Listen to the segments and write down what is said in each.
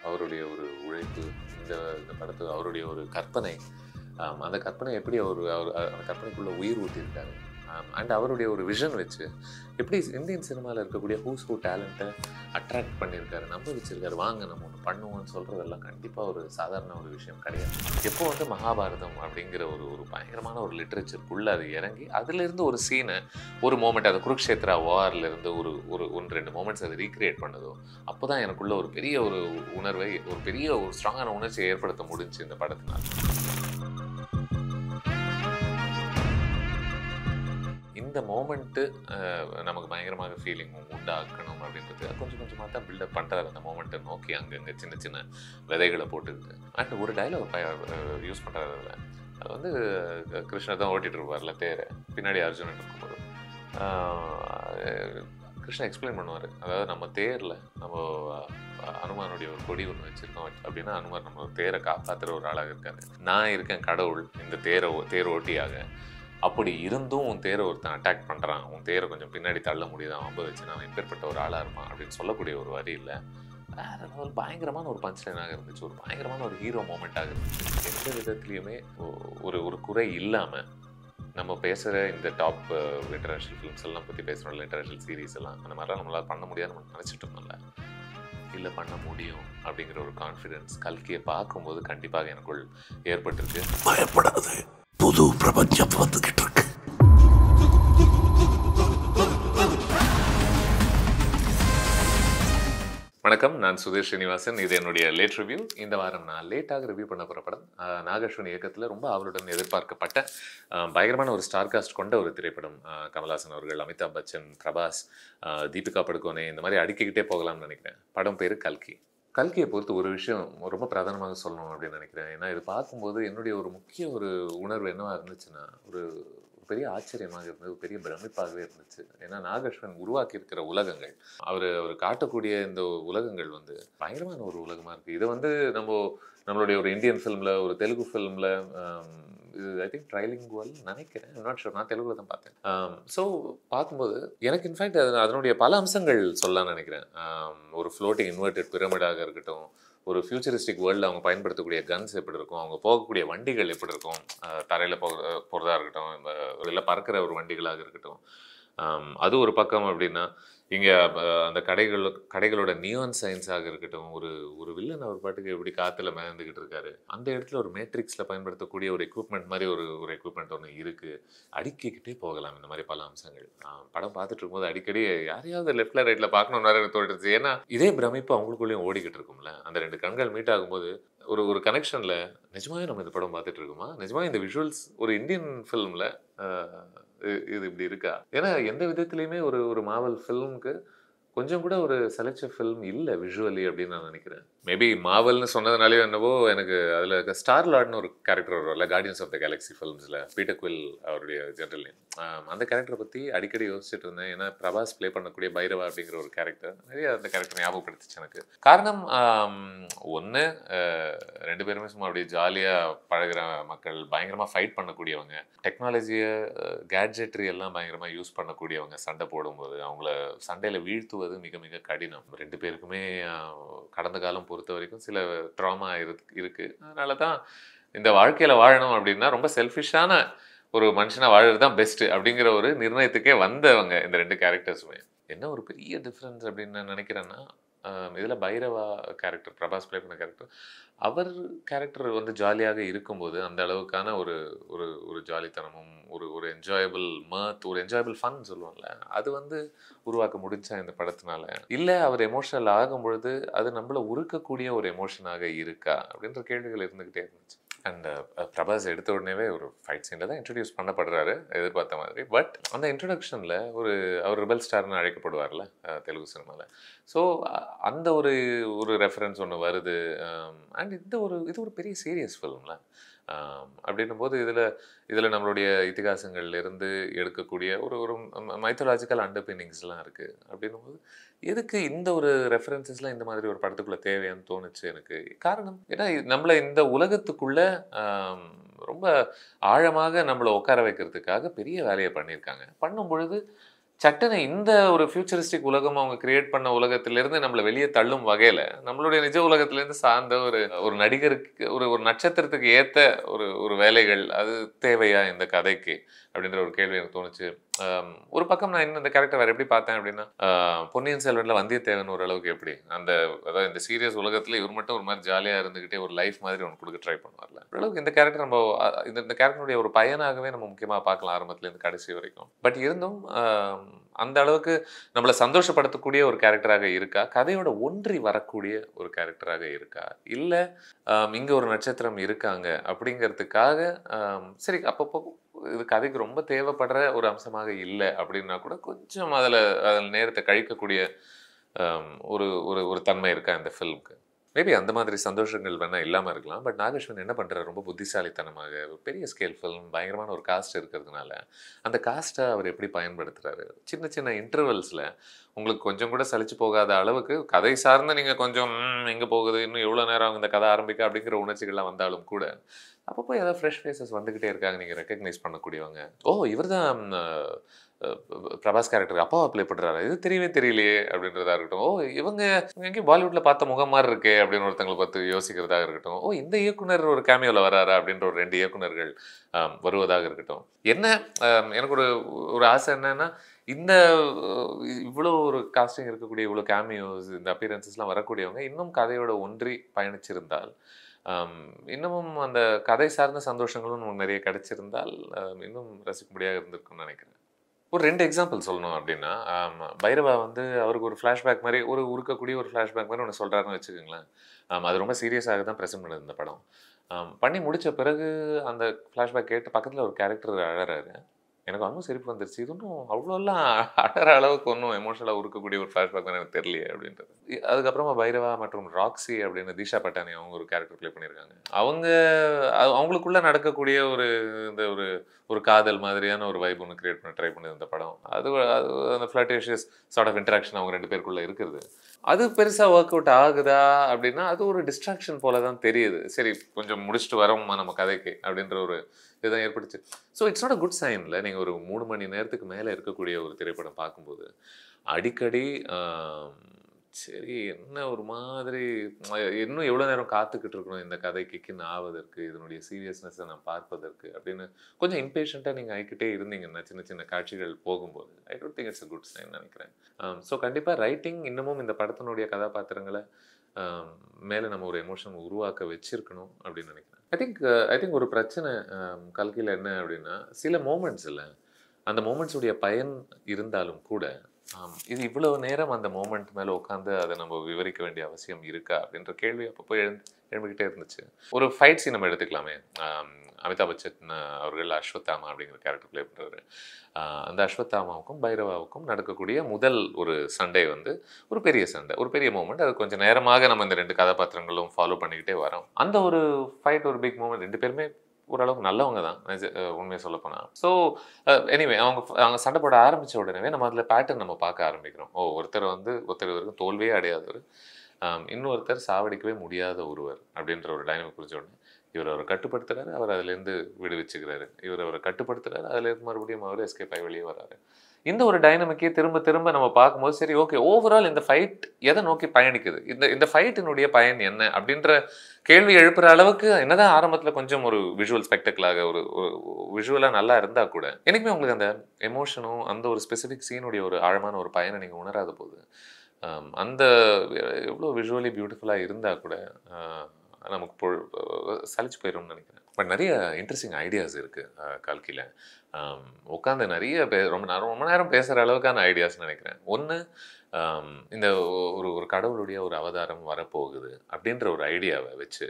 அவருடைய ஒரு உழைப்பு, இந்த இந்த படத்து அவருடைய ஒரு கற்பனை, அந்த கற்பனை எப்படி அந்த கற்பனைக்குள்ள உயிர் ஊட்டியிருக்காரு. அண்ட் அவருடைய ஒரு விஷன் வச்சு எப்படி இந்தியன் சினிமாவில் இருக்கக்கூடிய ஹூஸ் ஹூ டேலண்ட்டை அட்ராக்ட் பண்ணியிருக்காரு, நம்ப வச்சிருக்காரு. வாங்க நம்ம ஒன்று பண்ணுவோம்னு சொல்கிறதெல்லாம் கண்டிப்பாக ஒரு சாதாரண ஒரு விஷயம் கிடையாது. எப்போ வந்து மகாபாரதம் அப்படிங்கிற ஒரு ஒரு பயங்கரமான ஒரு லிட்ரேச்சருக்குள்ளே அது இறங்கி அதுலேருந்து ஒரு சீனை, ஒரு மூமெண்ட், அது குருக்ஷேத்ரா வார்லேருந்து ஒரு ஒரு ஒன்று ரெண்டு மூமெண்ட்ஸ் அதை ரீக்ரியேட் பண்ணதோ, அப்போ தான் எனக்குள்ள ஒரு பெரிய ஒரு உணர்வை, ஒரு பெரிய ஒரு ஸ்ட்ராங்கான உணர்ச்சியை ஏற்படுத்த முடிஞ்சு இந்த படத்தினால். இந்த மோமெண்ட்டு நமக்கு பயங்கரமாக ஃபீலிங் உண்டாக்கணும் அப்படின்றது கொஞ்சம் கொஞ்சமாக தான் பில்டப் பண்ணுறாரு. அந்த மோமெண்ட்டை நோக்கி அங்கங்கே சின்ன சின்ன விதைகளை போட்டுக்கிட்டு. அண்ட் ஒரு டைலாக் யூஸ் பண்ணுறாரு அதில். அது வந்து கிருஷ்ணர் தான் ஓட்டிகிட்டு இருப்பார்ல தேரை, பின்னாடி அர்ஜுனன் இருக்கும்போது கிருஷ்ணன் எக்ஸ்பிளைன் பண்ணுவார். அதாவது நம்ம தேரில் நம்ம அனுமானுடைய ஒரு கொடி ஒன்று வச்சுருக்கோம் அப்படின்னா, அனுமார் நம்ம தேரை காப்பாற்றுற ஒரு ஆளாக இருக்காரு. நான் இருக்கேன் கடவுள் இந்த தேர் ஓட்டியாக. அப்படி இருந்தும் உன் தேரை ஒருத்தன் அட்டாக் பண்ணுறான், உன் தேரை கொஞ்சம் பின்னாடி தள்ள முடியுது, அவன் வச்சு நான் எப்பேற்பட்ட ஒரு ஆளாக இருப்பான் அப்படின்னு சொல்லக்கூடிய ஒரு வரி இல்லை, வேறு ஒரு பயங்கரமான ஒரு பஞ்ச் லைனாக இருந்துச்சு. ஒரு பயங்கரமான ஒரு ஹீரோ மூமெண்ட்டாக இருந்துச்சு. எந்த விதத்துலையுமே ஒரு ஒரு குறை இல்லாமல் நம்ம பேசுகிற இந்த டாப் இன்டர்நேஷ்னல் ஃபிலிம்ஸ் எல்லாம் பற்றி பேசுகிறோம்ல, இன்டர்நேஷ்னல் சீரீஸ் எல்லாம், அந்த மாதிரிலாம் நம்மளால் பண்ண முடியாதுன்னு நம்ம நினச்சிட்டு இருந்தோம்ல, இல்லை பண்ண முடியும் அப்படிங்கிற ஒரு கான்ஃபிடென்ஸ் கல்கியை பார்க்கும்போது கண்டிப்பாக எனக்குள் ஏற்பட்டிருக்கு. பயப்படாது, புது பிரபஞ்சம் வந்துகிட்டு இருக்கு. வணக்கம், நான் சுதீர் ஸ்ரீனிவாசன். இது என்னுடைய லேட் ரிவ்யூ. இந்த வாரம் நான் லேட்டாக ரிவ்யூ பண்ண போகிற படம் நாகஸ்வினி இயக்கத்தில் ரொம்ப அவருடன் எதிர்பார்க்கப்பட்ட பயங்கரமான ஒரு ஸ்டார் காஸ்ட் கொண்ட ஒரு திரைப்படம். கமல்ஹாசன் அவர்கள், அமிதாப் பச்சன், பிரபாஸ், தீபிகா படுகோனே, இந்த மாதிரி அடுக்கிக்கிட்டே போகலாம்னு நினைக்கிறேன். படம் பேர் கல்கி. கல்கியை பொறுத்து ஒரு விஷயம் ரொம்ப பிரதானமாக சொல்லணும் அப்படின்னு நினைக்கிறேன். ஏன்னா இது பார்க்கும்போது என்னுடைய ஒரு முக்கிய ஒரு உணர்வு என்னவாக இருந்துச்சுன்னா, ஒரு பெரிய ஆச்சரியமாக இருந்தது, பெரிய பிரமிப்பாகவே இருந்துச்சு. ஏன்னா நாகஸ்வன் உருவாக்கி இருக்கிற உலகங்கள், அவர் காட்டக்கூடிய இந்த உலகங்கள் வந்து பயங்கரமான ஒரு உலகமாக இருக்குது. இதை வந்து நம்மளுடைய ஒரு இந்தியன் ஃபிலிமில், ஒரு தெலுங்கு ஃபிலிமில், இது ஐ திங்க் ட்ரைலிங்குவல் நினைக்கிறேன், நாட் ஷூர், நான் தெலுங்குல தான் பார்த்தேன். ஸோ பார்க்கும்போது எனக்கு இன்ஃபேக்ட் அதனுடைய பல அம்சங்கள் சொல்லலாம்னு நினைக்கிறேன். ஒரு ஃப்ளோட்டிங் இன்வெர்டட் பிரமிடாக இருக்கட்டும், ஒரு ஃபியூச்சரிஸ்டிக் வேர்ல்டில் அவங்க பயன்படுத்தக்கூடிய கன்ஸ் எப்படி இருக்கும், அவங்க போகக்கூடிய வண்டிகள் எப்படி இருக்கும், தரையில் போகிறதா இருக்கட்டும், இல்லை பறக்கிற ஒரு வண்டிகளாக இருக்கட்டும், அது ஒரு பக்கம். அப்படின்னா இங்கே அந்த கடைகளோட நியான் சயின்ஸாக இருக்கட்டும், ஒரு வில்லன் அவர் பாட்டுக்கு எப்படி காற்றுல மிதந்துக்கிட்டு இருக்காரு, அந்த இடத்துல ஒரு மேட்ரிக்ஸில் பயன்படுத்தக்கூடிய ஒரு எக்யூப்மெண்ட் மாதிரி ஒரு எக்யூப்மெண்ட் ஒன்று இருக்குது. அடுக்கிக்கிட்டே போகலாம் இந்த மாதிரி பல அம்சங்கள். படம் பார்த்துட்டு இருக்கும்போது அடிக்கடி யாரையாவது லெஃப்டில் ரைட்டில் பார்க்கணுன்னு எனக்கு தோன்றுச்சு. ஏன்னா இதே பிரமிப்பு அவங்களுக்குள்ளேயும் ஓடிக்கிட்டு இருக்கும்ல. அந்த ரெண்டு கண்கள் மீட் ஆகும்போது ஒரு கனெக்ஷனில் நிஜமாவே நம்ம இந்த படம் பார்த்துட்டு இருக்கோமா, நிஜமாக இந்த விஷுவல்ஸ் ஒரு இந்தியன் ஃபிலிமில் இது இப்படி இருக்கா? ஏன்னா எந்த விதத்துலையுமே ஒரு மாவல் ஃபிலிமுக்கு கொஞ்சம் கூட ஒரு செலக்டிவ் ஃபிலிம் இல்லை விஷுவலி அப்படின்னு நான் நினைக்கிறேன். மேபி மாவல்னு சொன்னதுனாலே என்னவோ எனக்கு அதில் ஸ்டார் லார்ட்னு ஒரு கேரக்டர் வரும்ல, கார்டியன்ஸ் ஆஃப் த கேலக்ஸி ஃபிலிம்ஸில், பீட்டர் குவில் அவருடைய ஜென்ரல் நேம். அந்த கேரக்டரை பற்றி அடிக்கடி யோசிச்சுட்டு இருந்தேன். ஏன்னா பிரபாஸ் ப்ளே பண்ணக்கூடிய பைரவா அப்படிங்கிற ஒரு கேரக்டர் நிறைய அந்த கேரக்டர் ஞாபகப்படுத்துச்சு எனக்கு. காரணம் ஒன்று, ரெண்டு பேருமே சும்மா அப்படியே ஜாலியாக பழகிற மக்கள், பயங்கரமாக ஃபைட் பண்ணக்கூடியவங்க, டெக்னாலஜியை கேட்ஜெட்ரி எல்லாம் பயங்கரமாக யூஸ் பண்ணக்கூடியவங்க. சண்டை போடும்போது அவங்கள சண்டையில் வீழ்த்துவது மிக மிக கடினம். ரெண்டு பேருக்குமே கடந்த காலம் பொறுத்த வரைக்கும் சில ட்ராமா இருக்கு. அதனால தான் இந்த வாழ்க்கையில் வாழணும் அப்படின்னா ரொம்ப செல்ஃபிஷான ஒரு மனுஷனாக வாழறது தான் பெஸ்ட்டு அப்படிங்கிற ஒரு நிர்ணயத்துக்கே வந்தவங்க இந்த ரெண்டு கேரக்டர்ஸுமே. என்ன ஒரு பெரிய டிஃப்ரென்ஸ் அப்படின்னு நான் நினைக்கிறேன்னா, இதில் பைரவா கேரக்டர், பிரபாஸ் ப்ளே பண்ண கேரக்டர், அவர் கேரக்டர் வந்து ஜாலியாக இருக்கும்போது அந்த அளவுக்கான ஒரு ஒரு ஒரு ஜாலித்தனமும், ஒரு என்ஜாயபிள் மர்த், ஒரு என்ஜாயபிள் ஃபன் சொல்லுவாங்கள்ல, அது வந்து உருவாக்க முடிஞ்சா இந்த படத்தினால. இல்லை அவர் எமோஷனல் ஆகும் பொழுது அது நம்மளை உருக்கக்கூடிய ஒரு எமோஷனாக இருக்கா அப்படின்ற கேள்விகள் இருந்துக்கிட்டே இருந்துச்சு. அண்ட் பிரபாஸ் எடுத்த உடனேவே ஒரு ஃபைட் சீனில் தான் இன்ட்ரடியூஸ் பண்ணப்படுறாரு எதிர்பார்த்த மாதிரி. பட் அந்த இன்ட்ரடக்ஷனில் அவர் ரிபல் ஸ்டார்னு அழைக்கப்படுவார்ல தெலுங்கு சினிமாவில். ஸோ அந்த ஒரு ரெஃபரன்ஸ் ஒன்று வருது. அண்ட் இது ஒரு பெரிய சீரியஸ் ஃபிலிம்ல. அப்படின்னும் போது இதில் நம்மளுடைய இதிகாசங்கள்லேருந்து எடுக்கக்கூடிய ஒரு மைத்தாலஜிக்கல் அண்டர்பின்னிங்ஸ்லாம் இருக்குது. அப்படின்னும் போது எதுக்கு இந்த ஒரு ரெஃபரன்சஸ்லாம் இந்த மாதிரி ஒரு படத்துக்குள்ளே தேவையான்னு தோணுச்சு எனக்கு. காரணம் ஏன்னா நம்மளை இந்த உலகத்துக்குள்ளே ரொம்ப ஆழமாக நம்மளை உட்கார வைக்கிறதுக்காக பெரிய வேலையை பண்ணியிருக்காங்க. பண்ணும் பொழுது சட்டுன்னு இந்த ஒரு ஃபியூச்சரிஸ்டிக் உலகம் அவங்க கிரியேட் பண்ண உலகத்திலிருந்து நம்மள வெளியே தள்ளும் வகையில, நம்மளுடைய நிஜ உலகத்திலேருந்து சார்ந்த ஒரு ஒரு நடிகருக்கு ஒரு ஒரு நட்சத்திரத்துக்கு ஏத்த ஒரு ஒரு வேலைகள், அது தேவையா இந்த கதைக்கு? அப்படின்ற ஒரு கேள்வி எனக்கு தோணுச்சு. ஒரு பக்கம் நான் இன்னும் இந்த கேரக்டர் வேற எப்படி பார்த்தேன் அப்படின்னா, பொன்னியின் செல்வன்ல வந்தியத்தேவன் ஓரளவுக்கு எப்படி? அந்த அதாவது இந்த சீரியஸ் உலகத்துல இவர் மட்டும் ஒரு மாரி ஜாலியா இருந்துகிட்டே ஒரு லைஃப் மாதிரி ஒண்ணு குடுக்க ட்ரை பண்ணுவார்ல. ஓரளவுக்கு இந்த கேரக்டர் நம்ம இந்த இந்த கேரக்டருடைய ஒரு பையனாகவே நம்ம முக்கியமா பார்க்கலாம் ஆரம்பத்துலேருந்து கடைசி வரைக்கும். பட் இருந்தும் அந்த அளவுக்கு நம்மள சந்தோஷப்படுத்தக்கூடிய ஒரு கேரக்டராக இருக்கா? கதையோட ஒன்றி வரக்கூடிய ஒரு கேரக்டராக இருக்கா? இல்ல இங்க ஒரு நட்சத்திரம் இருக்காங்க அப்படிங்கிறதுக்காக சரி அப்பப்போ இது கதைக்கு ரொம்ப தேவைப்படுற ஒரு அம்சமாக இல்ல அப்படின்னா கூட கொஞ்சம் அதுல நேரத்த கழிக்கக்கூடிய ஒரு ஒரு ஒரு தன்மை இருக்கா இந்த ஃபில்ம்க்கு? மேபி அந்த மாதிரி சந்தோஷங்கள் வேணா இல்லாம இருக்கலாம். பட் நாகேஸ்வரன் என்ன பண்றாரு, ரொம்ப புத்திசாலித்தனமாக ஒரு பெரிய ஸ்கேல் ஃபில்ம், பயங்கரமான ஒரு காஸ்ட் இருக்கிறதுனால, அந்த காஸ்ட்ட அவர் எப்படி பயன்படுத்துறாரு? சின்ன சின்ன இன்டர்வல்ஸ்ல உங்களுக்கு கொஞ்சம் கூட சலிச்சு போகாத அளவுக்கு கதை சார்ந்து நீங்க கொஞ்சம் எங்க போகுது? இன்னும் எவ்வளோ நேரம் ஆகும் இந்த கதை ஆரம்பிக்க? அப்படிங்கிற உணர்ச்சிகள்லாம் வந்தாலும் கூட, அப்பப்போ ஏதாவது ஃப்ரெஷ் ஃபேஸஸ் வந்துகிட்டே இருக்காங்க. நீங்க ரெகக்னைஸ் பண்ணக்கூடியவங்க. ஓ! இவர்தான் பிரபாஸ் கேரக்டருக்கு அப்பாவா ப்ளே பண்றாரா? இது தெரியவே தெரியலையே அப்படின்றதா இருக்கட்டும். ஓ! இவங்க எங்கேயும் பாலிவுட்ல பார்த்த முகம் மாரி இருக்கே அப்படின்னு ஒருத்தங்கள பார்த்து யோசிக்கிறதாக இருக்கட்டும். ஓ! இந்த இயக்குனர் ஒரு கேமியோல வராரா? அப்படின்ற ஒரு 2 இயக்குனர்கள் வருவதாக இருக்கட்டும். என்ன எனக்கு ஒரு ஒரு ஆசை என்னன்னா, இந்த இவ்வளோ ஒரு காஸ்டிங் இருக்கக்கூடிய இவ்வளோ கேமியோஸ் இந்த அப்பியரன்ஸஸ்லாம் வரக்கூடியவங்க இன்னும் கதையோட ஒன்றி பயணிச்சிருந்தால், இன்னமும் அந்த கதை சார்ந்த சந்தோஷங்களும் நமக்கு நிறைய கிடைச்சிருந்தால், இன்னும் ரசிக்கும்படியாக இருந்திருக்கும்னு நினைக்கிறேன். ஒரு 2 எக்ஸாம்பிள் சொல்லணும் அப்படின்னா, பைரவா வந்து அவருக்கு ஒரு ஃப்ளாஷ்பேக் மாரி ஒரு உருக்கக்கூடிய ஒரு ஃப்ளாஷ்பேக் மாரி ஒண்ணு சொல்றாருன்னு வச்சுக்கோங்களேன். அது ரொம்ப சீரியஸாக தான் பிரசன்ட் பண்ணுது இந்த படம். பண்ணி முடிச்ச பிறகு அந்த ஃப்ளாஷ்பேக் கேட்டு பக்கத்துல ஒரு கேரக்டர் அழறாரு. எனக்கு இன்னும் சிரிப்பு வந்துருச்சு. இது ஒன்னும் அவ்வளோலாம் அழற அளவுக்கு ஒன்னும் எமோஷனலா உருக்கக்கூடிய ஒரு ஃப்ளாஷ்பேக் தான் எனக்கு தெரியலையே அப்படின்றது. அதுக்கப்புறமா பைரவா மற்றும் ராக்ஸி அப்படின்னு திஷா பட்டானி அவங்க ஒரு கேரக்டர் ப்ளே பண்ணியிருக்காங்க. அவங்க அவங்களுக்குள்ள நடக்கக்கூடிய ஒரு இந்த ஒரு ஒரு காதல் மாதிரியான ஒரு வைப் ஒன்று கிரியேட் பண்ண ட்ரை பண்ணுது இந்த படம். அது அது அந்த ஃப்ளட்டேஷியஸ் சார்ட் ஆஃப் இன்டராக்ஷன் அவங்க 2 பேருக்குள்ள இருக்கிறது. அது பெருசா ஒர்க் அவுட் ஆகுதா அப்படின்னா, அது ஒரு டிஸ்ட்ராக்ஷன் போல தான் தெரியுது. சரி கொஞ்சம் முடிச்சுட்டு வரோம்மா நம்ம கதைக்கு அப்படின்ற ஒரு இதுதான் ஏற்பட்டுச்சு. So it's not a good சைன்ல. நீங்க ஒரு 3 மணி நேரத்துக்கு மேல இருக்கக்கூடிய ஒரு திரைப்படம் பார்க்கும்போது, அடிக்கடி சரி என்ன ஒரு மாதிரி இன்னும் எவ்வளோ நேரம் காத்துக்கிட்டு இருக்கணும் இந்த கதை கிக்கின்னு ஆவதற்கு, இதனுடைய சீரியஸ்னஸை நான் பார்ப்பதற்கு அப்படின்னு கொஞ்சம் இம்பேஷண்ட்டாக நீங்கள் ஆகிக்கிட்டே இருந்தீங்கன்னா சின்ன சின்ன காட்சிகள் போகும்போது, I don't think it's a good sign நினைக்கிறேன். ஸோ கண்டிப்பாக ரைட்டிங் இன்னமும் இந்த படத்தினுடைய கதாபாத்திரங்களை மேலே நம்ம ஒரு எமோஷன் உருவாக்க வச்சிருக்கணும் அப்படின்னு நினைக்கிறேன். ஐ திங்க் ஒரு பிரச்சனை கல்கியில் என்ன அப்படின்னா, சில மூமெண்ட்ஸ் இல்லை அந்த மூமெண்ட்ஸுடைய பயன் இருந்தாலும் கூட இது இவ்வளவு நேரம் அந்த மூமெண்ட் மேலே உட்காந்து அதை நம்ம விவரிக்க வேண்டிய அவசியம் இருக்கா அப்படின்ற கேள்வி அப்பப்போ எழுந்துக்கிட்டே இருந்துச்சு. ஒரு ஃபைட் சீன் நம்ம எடுத்துக்கலாமே. அமிதாப் பச்சன் அவர்கள் அஸ்வத்தாமா அப்படிங்கிற கேரக்டர் ப்ளே பண்ணுறாரு. அந்த அஸ்வத்தாமாவுக்கும் பைரவாவுக்கும் நடக்கக்கூடிய முதல் ஒரு சண்டே வந்து ஒரு பெரிய சண்டை, ஒரு பெரிய மூமெண்ட். அது கொஞ்சம் நேரமாக நம்ம இந்த 2 கதாபாத்திரங்களும் ஃபாலோ பண்ணிக்கிட்டே வரோம். அந்த ஒரு ஃபைட் ஒரு பிக் மூமெண்ட். 2 பேருமே ஓரளவுக்கு நல்லவங்க தான் உண்மையை சொல்லப்போனால். ஸோ எனிவே அவங்க சண்டை போட ஆரம்பித்த உடனே நம்ம அதில் பேட்டர்ன் நம்ம பார்க்க ஆரம்பிக்கிறோம். ஒருத்தர் வரைக்கும் தோல்வியே அடையாதவர், இன்னொருத்தர் சாவடிக்கவே முடியாத ஒருவர் அப்படின்ற ஒரு டைனமிக் புரிஞ்ச உடனே இவர் அவரை கட்டுப்படுத்துறாரு, அவர் அதுலேருந்து விடுவிச்சுக்கிறாரு. இவர் அவரை கட்டுப்படுத்துறாரு, அதுலேருந்து மறுபடியும் அவர் எஸ்கேப் ஆகி வெளியே வராரு. இந்த ஒரு டைனமிக்கே திரும்ப திரும்ப நம்ம பார்க்கும்போது சரி ஓகே ஓவரால் இந்த ஃபைட் எதை நோக்கி பயணிக்குது, இந்த ஃபைட்டினுடைய பயன் என்ன அப்படின்ற கேள்வி எழுப்புற அளவுக்கு என்னதான் ஆரம்பத்தில் கொஞ்சம் ஒரு விஷுவல் ஸ்பெக்டக்கிளாக ஒரு விஷுவலாக நல்லா இருந்தால் கூட எனக்குமே உங்களுக்கு அந்த எமோஷனும் அந்த ஒரு ஸ்பெசிஃபிக் சீனுடைய ஒரு ஆழமான ஒரு பயனை நீங்கள் உணராத போது அந்த எவ்வளோ விஷுவலி பியூட்டிஃபுல்லாக இருந்தால் கூட நமக்கு சலிச்சு போயிடும்னு நினைக்கிறேன். பட் நிறைய இன்ட்ரெஸ்டிங் ஐடியாஸ் இருக்குது கல்கியில். உட்காந்து நிறைய ரொம்ப நேரம் பேசுகிற அளவுக்கான ஐடியாஸ்ன்னு நினைக்கிறேன். ஒன்று, இந்த ஒரு கடவுளுடைய ஒரு அவதாரம் வரப்போகுது அப்படின்ற ஒரு ஐடியாவை வச்சு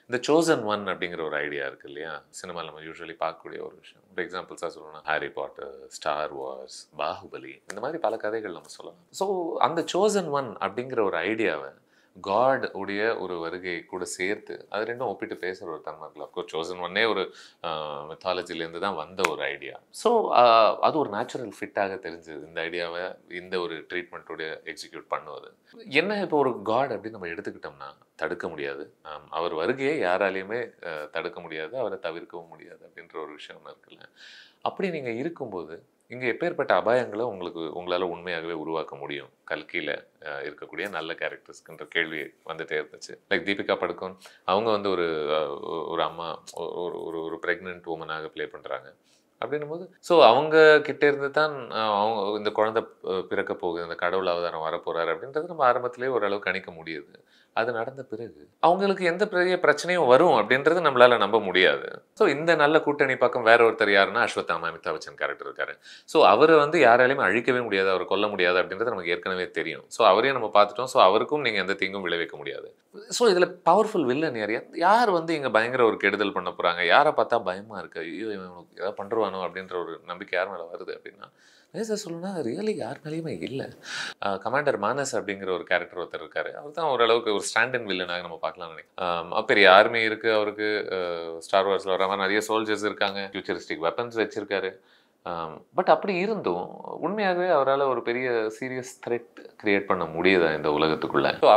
இந்த சோசன் ஒன் அப்படிங்கிற ஒரு ஐடியா இருக்குது இல்லையா, சினிமாவில் நம்ம யூஸ்வலி பார்க்கக்கூடிய ஒரு விஷயம். ஒரு எக்ஸாம்பிள்ஸாக சொல்லணும்னா Harry Potter, star Wars, Baahubali, இந்த மாதிரி பல கதைகள் நம்ம சொல்லலாம். ஸோ அந்த சோசன் ஒன் அப்படிங்கிற ஒரு ஐடியாவை காட் உடைய ஒரு வருகை கூட சேர்த்து அது ரெண்டும் ஒப்பிட்டு பேசுகிற ஒரு தன்மை இருக்குல்ல. அஃப்கோர்ஸ் சோசன் ஒன்னே ஒரு மித்தாலஜிலேருந்து தான் வந்த ஒரு ஐடியா. ஸோ அது ஒரு நேச்சுரல் ஃபிட்டாக தெரிஞ்சது இந்த ஐடியாவை இந்த ஒரு ட்ரீட்மெண்ட்டோடைய எக்ஸிக்யூட் பண்ணுவது. என்ன இப்போ ஒரு காட் அப்படின்னு நம்ம எடுத்துக்கிட்டோம்னா தடுக்க முடியாது, அவர் வருகையை யாராலையுமே தடுக்க முடியாது, அவரை தவிர்க்கவும் முடியாது அப்படின்ற ஒரு விஷயம் இருக்குல்ல. அப்படி நீங்கள் இருக்கும்போது இங்கே எப்பேற்பட்ட அபாயங்களை உங்களால் உண்மையாகவே உருவாக்க முடியும் கல்கியில் இருக்கக்கூடிய நல்ல கேரக்டர்ஸ்க்குன்ற கேள்வி வந்துட்டே இருந்துச்சு. லைக் தீபிகா படுகோன், அவங்க வந்து ஒரு அம்மா, ஒரு ஒரு ப்ரெக்னென்ட் உமனாக ப்ளே பண்ணுறாங்க. அப்படின்னும் போது ஸோ அவங்க கிட்ட இருந்து தான் அவங்க இந்த குழந்தை பிறக்க போகுது, இந்த கடவுள் அவதாரம் வரப்போறாரு அப்படின்றது நம்ம ஆரம்பத்திலேயே ஓரளவு கணிக்க முடியுது. அது நடந்த பிறகு அவங்களுக்கு எந்த பெரிய பிரச்சனையும் வரும் அப்படின்றது நம்மளால நம்ப முடியாது. ஸோ இந்த நல்ல கூட்டணி பக்கம் வேற ஒருத்தர் யாருன்னா அஸ்வத்தாமா, அமிதாப் பச்சன் கேரக்டர் இருக்காரு. ஸோ அவரை வந்து யாராலையுமே அழிக்கவே முடியாது, அவர் கொல்ல முடியாது அப்படின்றது நமக்கு ஏற்கனவே தெரியும். ஸோ அவரையும் நம்ம பார்த்துட்டோம். ஸோ அவருக்கும் நீங்கள் எந்த தீங்கும் விளைவிக்க முடியாது. ஸோ இதில் பவர்ஃபுல் வில்லன் யார் வந்து இங்கே பயங்கர ஒரு கெடுதல் பண்ண போகிறாங்க, யாரை பார்த்தா பயமாக இருக்கு, ஐயோ இவன் ஏதாவது பண்ணுவானோ அப்படின்ற ஒரு நம்பிக்கை யார் மேலே வருது அப்படின்னா, சார் சொல்லணும்னா ரியலி யார் மேலேயுமே இல்லை. கமாண்டர் மானஸ் அப்படிங்கிற ஒரு கேரக்டர் ஒருத்தர் இருக்காரு. அவர் தான் ஓரளவுக்கு ஒரு ஸ்டாண்ட் அண்ட் வில்லனாக நம்ம பார்க்கலாம்னு நினைக்கிறேன். பெரிய ஆர்மி இருக்குது அவருக்கு, ஸ்டார் வார்ஸில் வர மாதிரி நிறைய சோல்ஜர்ஸ் இருக்காங்க, ஃபியூச்சரிஸ்டிக் வெப்பன்ஸ் வச்சிருக்காரு. பட் அப்படி இருந்தும் உண்மையாகவே அவரால் ஒரு பெரிய சீரியஸ் த்ரெட் கிரியேட் பண்ண முடியுதா இந்த உலகத்துக்குள்ள? ஸோ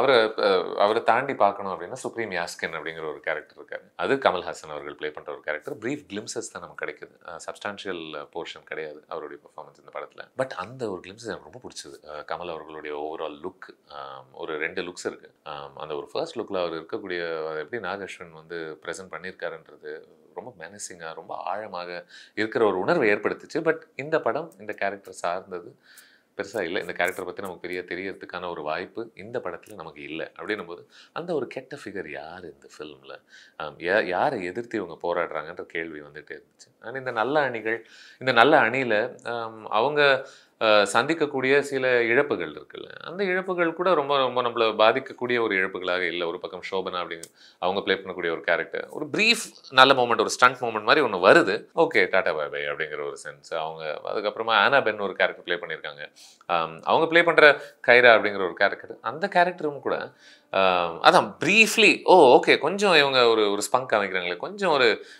அவரை தாண்டி பார்க்கணும் அப்படின்னா சுப்ரீம் யாஸ்கின் அப்படிங்கிற ஒரு கேரக்டர் இருக்காரு. அது கமல்ஹாசன் அவர்கள் ப்ளே பண்ணுற ஒரு கேரக்டர். ப்ரீஃப் கிளிம்சஸ் தான் நமக்கு கிடைக்குது, சப்ஸ்டான்ஷியல் போர்ஷன் கிடையாது அவருடைய பெர்ஃபார்மன்ஸ் இந்த படத்தில். பட் அந்த ஒரு கிளிம்சஸ் எனக்கு ரொம்ப பிடிச்சது. கமல் அவர்களுடைய ஓவரால் லுக், ஒரு 2 லுக்ஸ் இருக்குது. அந்த ஒரு ஃபர்ஸ்ட் லுக்கில் அவர் இருக்கக்கூடிய எப்படி நாகேஸ்வரன் வந்து ப்ரெசென்ட் பண்ணியிருக்காருன்றது ரொம்ப மெனசிங்காக, ரொம்ப ஆழமாக இருக்கிற ஒரு உணர்வை ஏற்படுத்துச்சு. பட் இந்த படம் இந்த கேரக்டர் சார்ந்தது பெருசாக இல்லை. இந்த கேரக்டர் பற்றி நமக்கு தெரியறதுக்கான ஒரு வாய்ப்பு இந்த படத்தில் நமக்கு இல்லை. அப்படின்னும் போது அந்த ஒரு கெட்ட ஃபிகர் யார் இந்த ஃபில்மில், யாரை எதிர்த்து இவங்க போராடுறாங்கன்ற கேள்வி வந்துகிட்டே இருந்துச்சு. ஆனால் இந்த நல்ல அணியில் அவங்க சந்திக்கக்கூடிய சில இழப்புகள் இருக்குல்ல, அந்த இழப்புகள் கூட ரொம்ப ரொம்ப நம்மளை பாதிக்கக்கூடிய ஒரு இழப்புகளாக இல்லை. ஒரு பக்கம் சோபனா அப்படிங்க அவங்க ப்ளே பண்ணக்கூடிய ஒரு கேரக்டர், ஒரு ப்ரீஃப் நல்ல மூமெண்ட், ஒரு ஸ்டண்ட் மூமெண்ட் மாதிரி ஒன்று வருது, ஓகே டாடா பை பை அப்படிங்கிற ஒரு சென்ஸ். அதுக்கப்புறமா ஆனா பென் ஒரு கேரக்டர் ப்ளே பண்ணியிருக்காங்க. அவங்க ப்ளே பண்ணுற கைரா அப்படிங்கிற ஒரு கேரக்டர், அந்த கேரக்டரும் கூட அதான் ப்ரீஃப்லி ஓகே கொஞ்சம் இவங்க ஒரு ஸ்பங்க் அமைக்கிறாங்களே, கொஞ்சம்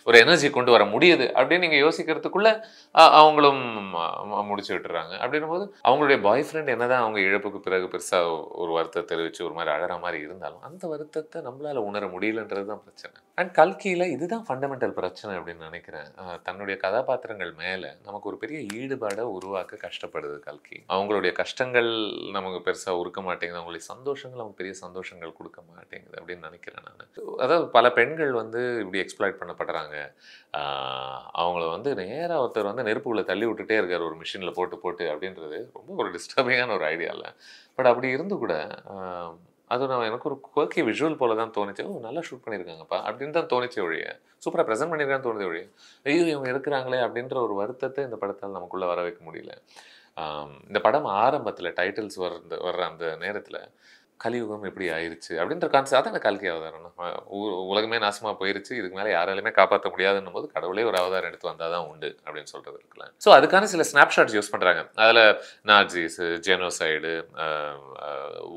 ஒரு எனர்ஜி கொண்டு வர முடியுது அப்படின்னு நீங்கள் யோசிக்கிறதுக்குள்ள அவங்களும் முடிச்சு விட்டுறாங்க. அப்படின்னும் போது அவங்களுடைய பாய் ஃப்ரெண்ட் என்னதான் அவங்க இழப்புக்கு பிறகு பெருசாக ஒரு வருத்தத்தை தெரிவித்து ஒரு மாதிரி அழகிற மாதிரி இருந்தாலும் அந்த வருத்தத்தை நம்மளால் உணர முடியலன்றது தான் பிரச்சனை. அண்ட் கல்கியில் இதுதான் ஃபண்டமெண்டல் பிரச்சனை அப்படின்னு நினைக்கிறேன். தன்னுடைய கதாபாத்திரங்கள் மேலே நமக்கு ஒரு பெரிய ஈடுபாடை உருவாக்க கஷ்டப்படுது கல்கி. அவங்களுடைய கஷ்டங்கள் நமக்கு பெருசாக உருக்க மாட்டேங்குது, அவங்களுடைய சந்தோஷங்கள் நமக்கு பெரிய சந்தோஷங்கள் கொடுக்க மாட்டேங்குது அப்படின்னு நினைக்கிறேன் நான். அதாவது பல பெண்கள் வந்து இப்படி எக்ஸ்ப்ளாய்ட் பண்ணப்படுறாங்க. அவங்கள வந்து நேராக ஒருத்தர் வந்து நெருப்புக்குள்ளே தள்ளி விட்டுட்டே இருக்கார் ஒரு மிஷினில் போட்டு அப்படின்றது ரொம்ப ஒரு டிஸ்டர்பிங்கான ஒரு ஐடியா இல்லை. பட் அப்படி இருந்து கூட அது எனக்கு ஒரு குவர்க்கி விஷுவல் போல தான் தோணுச்சு. நல்லா ஷூட் பண்ணியிருக்காங்கப்பா அப்படின்னு தான் தோணுச்சு ஒழிய, சூப்பராக ப்ரெசென்ட் பண்ணியிருக்கான்னு தோணுது ஒழிய, ஐயோ இவங்க இருக்கிறாங்களே அப்படின்ற ஒரு வருத்தத்தை இந்த படத்தால் நமக்குள்ளே வர வைக்க முடியல. இந்த படம் ஆரம்பத்தில் டைட்டில்ஸ் வர்ற அந்த நேரத்தில் கலியுகம் எப்படி ஆயிடுச்சு அப்படின்ற கான்செப்ட் அதான் அந்த கல்கி அவதாரம். உலகமே நாசமாக போயிருச்சு, இதுக்கு மேலே யாராலுமே காப்பாற்ற முடியாதுன்னும் போது கடவுளே ஒரு அவதாரம் எடுத்து வந்தால் தான் உண்டு அப்படின்னு சொல்கிறது இருக்குல்ல. ஸோ அதுக்கான சில ஸ்னாப்ஷாட்ஸ் யூஸ் பண்ணுறாங்க. அதில் நாஜிஸு, ஜெனோசைடு,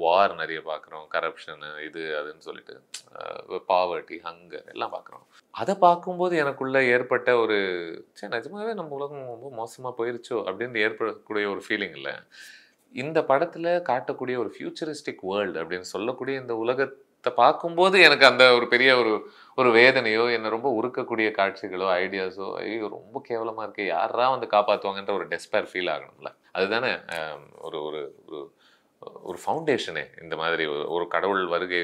வார் நிறைய பார்க்குறோம், கரப்ஷனு, இது அதுன்னு சொல்லிட்டு பாவர்ட்டி, ஹங்கர் எல்லாம் பார்க்குறோம். அதை பார்க்கும்போது எனக்குள்ளே ஏற்பட்ட ஒரு நிஜமாகவே நம்ம உலகம் ரொம்ப மோசமாக போயிருச்சோ அப்படின்னு ஏற்படக்கூடிய ஒரு ஃபீலிங் இல்லை. இந்த படத்தில் காட்டக்கூடிய ஒரு ஃபியூச்சரிஸ்டிக் வேர்ல்டு அப்படின்னு சொல்லக்கூடிய இந்த உலகத்தை பார்க்கும்போது எனக்கு அந்த ஒரு பெரிய ஒரு வேதனையோ, என்னை ரொம்ப உருக்கக்கூடிய காட்சிகளோ, ஐடியாஸோ, ஐயோ ரொம்ப கேவலமாக இருக்குது, யாரா வந்து காப்பாற்றுவாங்கன்ற ஒரு டெஸ்பேர் ஃபீல் ஆகணும்ல. அதுதானே ஒரு ஒரு ஒரு ஃபவுண்டேஷனே. இந்த மாதிரி ஒரு கடவுள் வருகை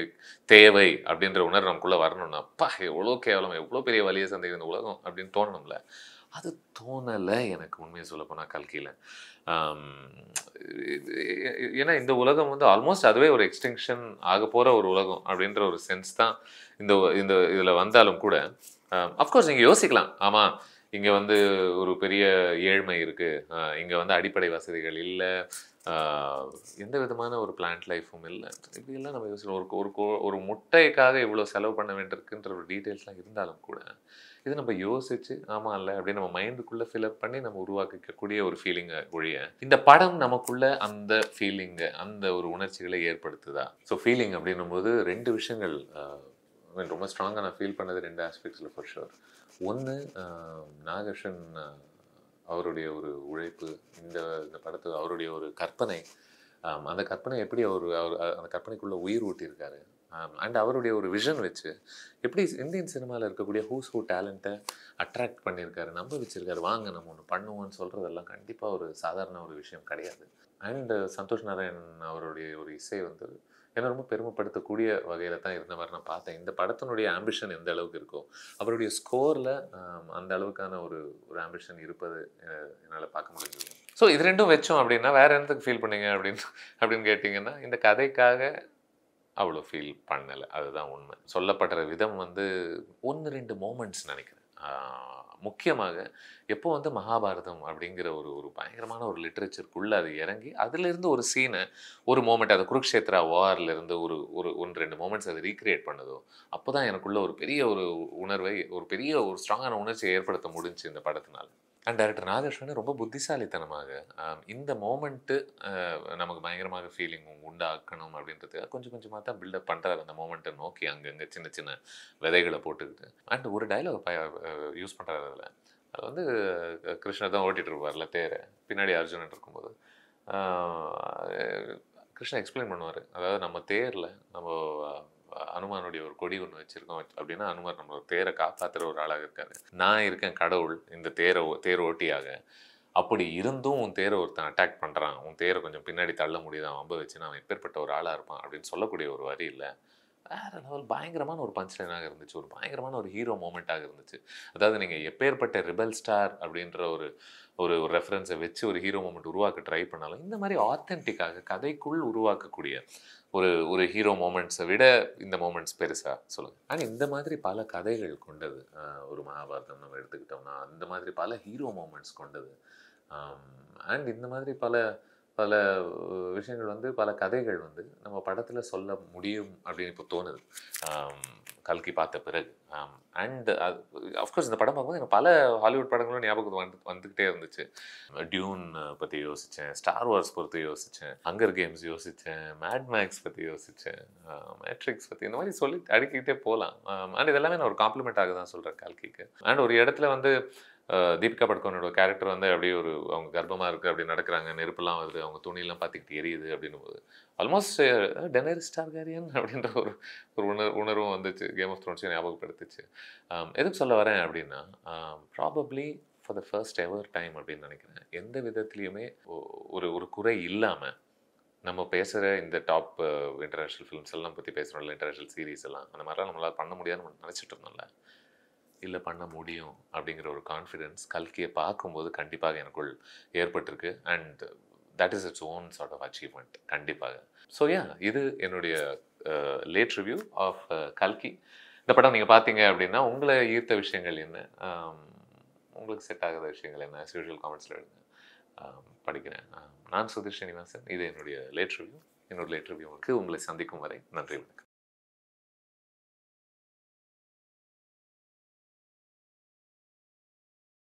தேவை அப்படின்ற உணர்வு நமக்குள்ளே வரணும்னா, அப்பா எவ்வளோ கேவலம், எவ்வளோ பெரிய வலியை சந்தைக்கு இந்த உலகம் அப்படின்னு தோணணும்ல. அது தோணலை எனக்கு உண்மையை சொல்ல போனால் கல்கியில். ஏன்னா இந்த உலகம் வந்து ஆல்மோஸ்ட் அதுவே ஒரு எக்ஸ்டென்ஷன் ஆக போகிற ஒரு உலகம் அப்படின்ற ஒரு சென்ஸ் தான் இந்த இதில் வந்தாலும் கூட அஃப்கோர்ஸ் நீங்கள் யோசிக்கலாம், ஆமாம் இங்கே வந்து ஒரு பெரிய ஏழ்மை இருக்குது, இங்கே வந்து அடிப்படை வசதிகள் இல்லை, எந்த விதமான ஒரு பிளான்ட் லைஃப்பும் இல்லை, இப்படியெல்லாம் நம்ம யோசிக்கலாம். ஒரு முட்டைக்காக இவ்வளோ செலவு பண்ண வேண்டியிருக்குன்ற ஒரு டீட்டெயில்ஸ்லாம் இருந்தாலும் கூட இது நம்ம யோசிச்சு ஆமாம் இல்லை அப்படின்னு நம்ம மைண்டுக்குள்ளே ஃபில்அப் பண்ணி நம்ம உருவாக்கிக்கக்கூடிய ஒரு ஃபீலிங்கை ஒழிய இந்த படம் நமக்குள்ள அந்த ஃபீலிங்கை, அந்த ஒரு உணர்ச்சிகளை ஏற்படுத்துதா? ஸோ ஃபீலிங் அப்படின்னும் போது 2 விஷயங்கள் ரொம்ப ஸ்ட்ராங்காக நான் ஃபீல் பண்ணது 2 ஆஸ்பெக்ட்ஸில் ஃபார் ஷுர். ஒன்று, நாகேஸ்வரன் அவருடைய ஒரு உழைப்பு, இந்த படத்து அவருடைய ஒரு கற்பனை, அந்த கற்பனை எப்படி அந்த கற்பனைக்குள்ளே உயிர் ஊட்டியிருக்காரு, அண்ட் அவருடைய ஒரு விஷன் வச்சு எப்படி இந்தியன் சினிமாவில் இருக்கக்கூடிய ஹூ டேலண்ட்டை அட்ராக்ட் பண்ணியிருக்காரு, நம்ப வச்சிருக்காரு, வாங்க நம்ம ஒன்று பண்ணுவோம்னு சொல்கிறதெல்லாம் கண்டிப்பாக ஒரு சாதாரண ஒரு விஷயம் கிடையாது. அண்ட் சந்தோஷ் நாராயணன் அவருடைய ஒரு இசை வந்து என்ன ரொம்ப பெருமைப்படுத்தக்கூடிய வகையில் தான் இருந்த மாதிரி நான் பார்த்தேன். இந்த படத்தினுடைய ஆம்பிஷன் எந்த அளவுக்கு இருக்கோ அவருடைய ஸ்கோரில் அந்த அளவுக்கான ஒரு ஒரு ஆம்பிஷன் இருப்பது என்னால் பார்க்க முடிஞ்சது. ஸோ இது ரெண்டும் வச்சோம் அப்படின்னா வேற எந்தக்கு ஃபீல் பண்ணீங்க அப்படின்னு கேட்டிங்கன்னா, இந்த கதைக்காக அவ்வளோ ஃபீல் பண்ணலை, அதுதான் உண்மை. சொல்லப்படுற விதம் வந்து 1-2 மோமெண்ட்ஸ் நினைக்கிறேன். முக்கியமாக எப்போ வந்து மகாபாரதம் அப்படிங்கிற ஒரு ஒரு பயங்கரமான ஒரு லிட்ரேச்சருக்குள்ளே அது இறங்கி அதிலிருந்து ஒரு சீனை ஒரு மோமெண்ட் அது குருக்ஷேத்ரா வார்லேருந்து ஒரு ஒரு 1-2 மோமெண்ட்ஸ் அது ரீக்ரியேட் பண்ணுதோ அப்போ தான் எனக்குள்ள ஒரு பெரிய ஒரு உணர்வை ஒரு பெரிய ஒரு ஸ்ட்ராங்கான உணர்ச்சியை ஏற்படுத்த முடிஞ்சு இந்த படத்தினால. அண்ட் டைரக்டர் நாகேஸ்வரன் ரொம்ப புத்திசாலித்தனமாக இந்த மோமெண்ட்டு நமக்கு பயங்கரமாக ஃபீலிங் உண்டாக்கணும் அப்படின்றது கொஞ்சம் கொஞ்சமாக தான் பில்டப் பண்ணுறாரு. அந்த மோமெண்ட்டை நோக்கி அங்கங்கே சின்ன சின்ன விதைகளை போட்டுக்கிட்டு அண்ட் ஒரு டைலாக் யூஸ் பண்ணுறாரு. அதில் அது வந்து கிருஷ்ணர் தான் ஓட்டிகிட்டு இருப்பார்ல தேரை, பின்னாடி அர்ஜுனன் இருக்கும்போது கிருஷ்ணன் எக்ஸ்பிளைன் பண்ணுவார். அதாவது நம்ம தேரில் நம்ம அனுமானுடைய ஒரு கொடி ஒன்று வச்சுருக்கோம் அப்படின்னா அனுமார் நம்ம தேரை காப்பாற்றுற ஒரு ஆளாக இருக்காரு. நான் இருக்கேன் கடவுள் இந்த தேர் ஓட்டியாக. அப்படி இருந்தும் உன் தேரை ஒருத்தன் அட்டாக் பண்ணுறான், உன் தேரை கொஞ்சம் பின்னாடி தள்ள முடியுது, அவன் அம்ப வச்சுன்னா அவன் எப்பேற்பட்ட ஒரு ஆளாக இருப்பான் அப்படின்னு சொல்லக்கூடிய ஒரு வரி இல்லை, வேறு லெவல் பயங்கரமான ஒரு பஞ்ச் லைனாக இருந்துச்சு, ஒரு பயங்கரமான ஒரு ஹீரோ மூமெண்ட்டாக இருந்துச்சு. அதாவது நீங்கள் எப்பேற்பட்ட ரிபல் ஸ்டார் அப்படின்ற ஒரு ஒரு ரெஃபரன்ஸை வச்சு ஒரு ஹீரோ மூமெண்ட் உருவாக்க ட்ரை பண்ணாலும் இந்த மாதிரி ஆத்தென்டிக்காக கதைக்குள் உருவாக்கக்கூடிய ஒரு ஒரு ஹீரோ மூமெண்ட்ஸை விட இந்த மூமெண்ட்ஸ் பெருசாக சொல்லுங்கள். ஆனால் இந்த மாதிரி பல கதைகள் கொண்டது ஒரு மகாபாரதம் நம்ம எடுத்துக்கிட்டோம்னா அந்த மாதிரி பல ஹீரோ மூமெண்ட்ஸ் கொண்டது. அண்ட் இந்த மாதிரி பல பல விஷயங்கள் வந்து பல கதைகள் வந்து நம்ம படத்தில் சொல்ல முடியும் அப்படின்னு இப்போ தோணுது கல்கி பார்த்த பிறகு. அண்ட் அது அஃப்கோர்ஸ் இந்த படம் பார்க்கும்போது எனக்கு பல ஹாலிவுட் படங்களும் ஞாபகம் வந்துக்கிட்டே இருந்துச்சு. டியூன் பற்றி யோசித்தேன், ஸ்டார் வார்ஸ் பொறுத்து யோசித்தேன், ஹங்கர் கேம்ஸ் யோசித்தேன், மேட் மேக்ஸ் பற்றி யோசித்தேன், மேட்ரிக்ஸ் பற்றி, இந்த மாதிரி சொல்லி அடுக்கிக்கிட்டே போகலாம். அண்ட் இதெல்லாமே நான் ஒரு காம்ப்ளிமெண்ட்டாக தான் சொல்கிறேன் கல்கிக்கு. அண்ட் ஒரு இடத்துல வந்து தீபிகா படுகோனோட கேரக்டர் வந்து அப்படியே ஒரு அவங்க கர்ப்பமாக இருக்குது அப்படி நடக்கிறாங்க, நெருப்புலாம் வருது, அவங்க துணியெல்லாம் பார்த்துக்கிட்டு எரியுது அப்படின்னும் போது ஆல்மோஸ்ட் டெனரிஸ் டார்கேரியன் அப்படின்ற ஒரு ஒரு உணர்வும் வந்துச்சு. கேம் ஆஃப் த்ரோன்ஸையும் ஞாபகப்படுத்துச்சு. எதுக்கு சொல்ல வரேன் அப்படின்னா probably for the first ever time அப்படின்னு நினைக்கிறேன் எந்த விதத்துலேயுமே ஒரு ஒரு குறை இல்லாமல் நம்ம பேசுகிற இந்த டாப் இன்டர்நேஷ்னல் ஃபிலிம்ஸ் எல்லாம் பற்றி பேசுகிறோம்ல, இன்டர்நேஷ்னல் சீரீஸ் எல்லாம் அந்த மாதிரிலாம் நம்மளால் பண்ண முடியாதுன்னு நினச்சிட்டு இருந்தோம்ல, இல்லை பண்ண முடியும் அப்படிங்கிற ஒரு கான்ஃபிடென்ஸ் கல்கியை பார்க்கும்போது கண்டிப்பாக எனக்குள் ஏற்பட்டிருக்கு. And that is its own sort of achievement கண்டிப்பாக. ஸோ இது என்னுடைய லேட் ரிவ்யூ ஆஃப் கல்கி. இந்த படம் நீங்கள் பார்த்தீங்க அப்படின்னா உங்களை ஈர்த்த விஷயங்கள் என்ன, உங்களுக்கு செட் ஆகாத விஷயங்கள் என்ன, யூஷுவல் காமெண்ட்ஸில் எழுதுங்க, படிக்கிறேன். நான் சுதீர் ஸ்ரீனிவாசன், இது என்னுடைய லேட் ரிவ்யூ. என்னோட லேட் ரிவ்யூவுக்கு உங்களை சந்திக்கும் வரை நன்றி, வணக்கம்.